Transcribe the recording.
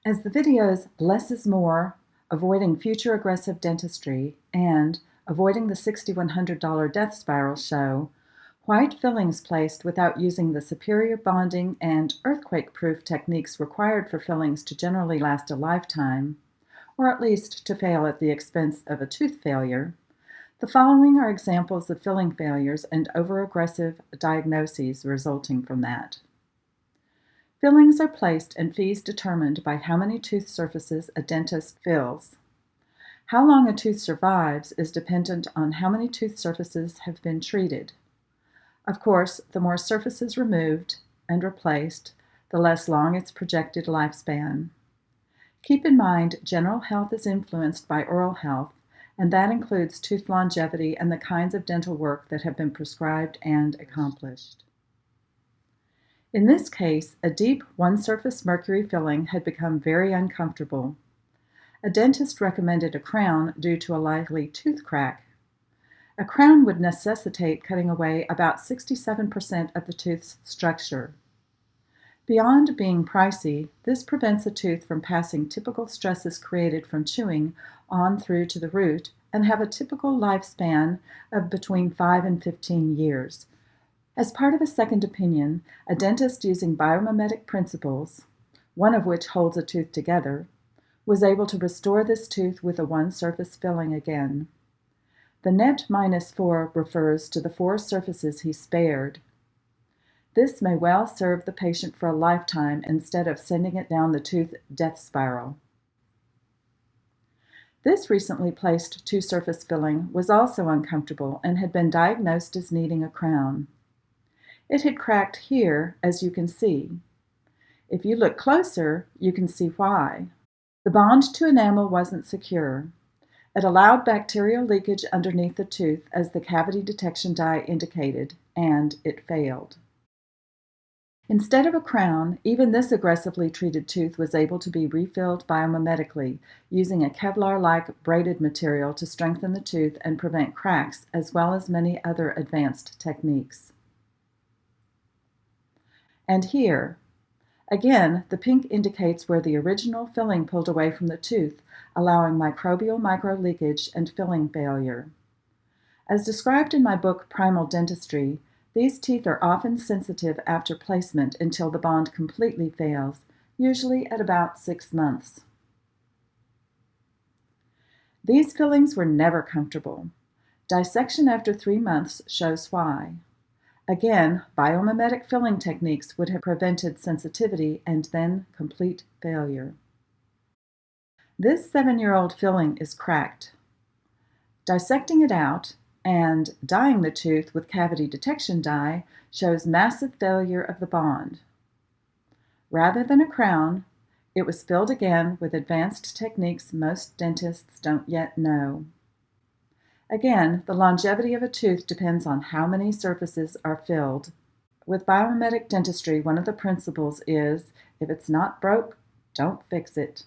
As the videos Less is More, Avoiding Future Aggressive Dentistry, and Avoiding the $6,100 Death Spiral show, white fillings placed without using the superior bonding and earthquake-proof techniques required for fillings to generally last a lifetime, or at least to fail at the expense of a tooth failure. The following are examples of filling failures and overaggressive diagnoses resulting from that. Fillings are placed and fees determined by how many tooth surfaces a dentist fills. How long a tooth survives is dependent on how many tooth surfaces have been treated. Of course, the more surfaces removed and replaced, the less long its projected lifespan. Keep in mind, general health is influenced by oral health, and that includes tooth longevity and the kinds of dental work that have been prescribed and accomplished. In this case, a deep one-surface mercury filling had become very uncomfortable. A dentist recommended a crown due to a likely tooth crack. A crown would necessitate cutting away about 67% of the tooth's structure. Beyond being pricey, this prevents a tooth from passing typical stresses created from chewing on through to the root and have a typical lifespan of between 5 and 15 years. As part of a second opinion, a dentist using biomimetic principles, one of which holds a tooth together, was able to restore this tooth with a one-surface filling again. The net -4 refers to the 4 surfaces he spared. This may well serve the patient for a lifetime instead of sending it down the tooth death spiral. This recently placed two-surface filling was also uncomfortable and had been diagnosed as needing a crown. It had cracked here, as you can see. If you look closer, you can see why. The bond to enamel wasn't secure. It allowed bacterial leakage underneath the tooth, as the cavity detection dye indicated, and it failed. Instead of a crown, even this aggressively treated tooth was able to be refilled biomimetically, using a Kevlar-like braided material to strengthen the tooth and prevent cracks, as well as many other advanced techniques. And here, again, the pink indicates where the original filling pulled away from the tooth, allowing microbial microleakage and filling failure. As described in my book Primal Dentistry, these teeth are often sensitive after placement until the bond completely fails, usually at about 6 months. These fillings were never comfortable. Dissection after 3 months shows why. Again, biomimetic filling techniques would have prevented sensitivity and then complete failure. This 7-year-old filling is cracked. Dissecting it out and dyeing the tooth with cavity detection dye shows massive failure of the bond. Rather than a crown, it was filled again with advanced techniques most dentists don't yet know. Again, the longevity of a tooth depends on how many surfaces are filled. With biomimetic dentistry, one of the principles is, if it's not broke, don't fix it.